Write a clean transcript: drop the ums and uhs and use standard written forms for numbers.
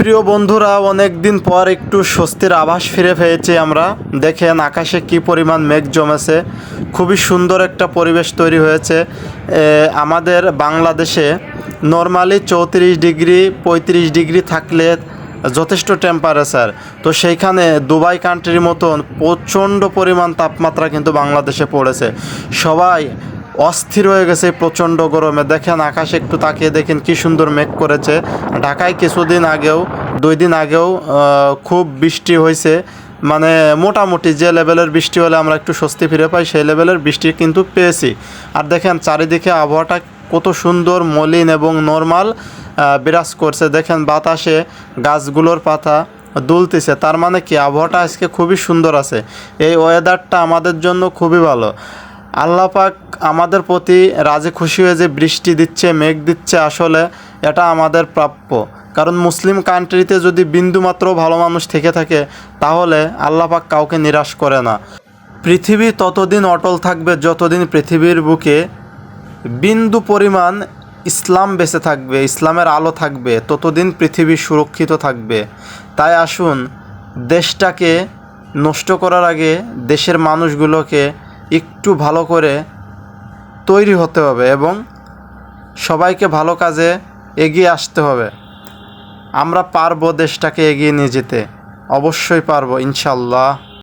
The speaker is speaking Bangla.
প্রিয় বন্ধুরা, অনেক দিন পর একটু স্বস্তির আভাস ফিরে পেয়েছি আমরা। দেখেন আকাশে কি পরিমাণ মেঘ জমেছে, খুবই সুন্দর একটা পরিবেশ তৈরি হয়েছে। আমাদের বাংলাদেশে নর্মালি 34 ডিগ্রি 35 ডিগ্রি থাকলে যথেষ্ট টেম্পারেচার, তো সেইখানে দুবাই কান্ট্রির মতন প্রচণ্ড পরিমাণ তাপমাত্রা কিন্তু বাংলাদেশে পড়েছে। সবাই অস্থির হয়ে গেছে প্রচণ্ড গরমে। দেখেন আকাশে একটু তাকিয়ে দেখেন কি সুন্দর মেঘ করেছে। ঢাকায় কিছুদিন আগেও 2 দিন আগেও খুব বৃষ্টি হয়েছে, মানে মোটামুটি যে লেভেলের বৃষ্টি হলে আমরা একটু স্বস্তি ফিরে পাই সেই লেভেলের বৃষ্টি কিন্তু পেয়েছি। আর দেখেন চারিদিকে আবহাওয়াটা কত সুন্দর মলিন এবং নর্মাল বিরাজ করছে। দেখেন বাতাসে গাছগুলোর পাতা দুলতেছে, তার মানে কি আবহাওয়াটা আজকে খুবই সুন্দর আছে। এই ওয়েদারটা আমাদের জন্য খুবই ভালো। আল্লাহ পাক আমাদের প্রতি রাজি খুশি হয়ে যে বৃষ্টি দিচ্ছে, মেঘ দিচ্ছে, আসলে এটা আমাদের প্রাপ্য। কারণ মুসলিম কান্ট্রিতে যদি বিন্দুমাত্র ভালো মানুষ থেকে থাকে তাহলে আল্লাহ পাক কাউকে নিরাশ করে না। পৃথিবী ততদিন অটল থাকবে যতদিন পৃথিবীর বুকে বিন্দু পরিমাণ ইসলাম বেঁচে থাকবে, ইসলামের আলো থাকবে, ততদিন পৃথিবী সুরক্ষিত থাকবে। তাই আসুন, দেশটাকে নষ্ট করার আগে দেশের মানুষগুলোকে একটু ভালো করে তৈরি হতে হবে এবং সবাইকে ভালো কাজে এগিয়ে আসতে হবে। আমরা পারবো দেশটাকে এগিয়ে নিয়ে যেতে, অবশ্যই পারবো ইনশাল্লাহ।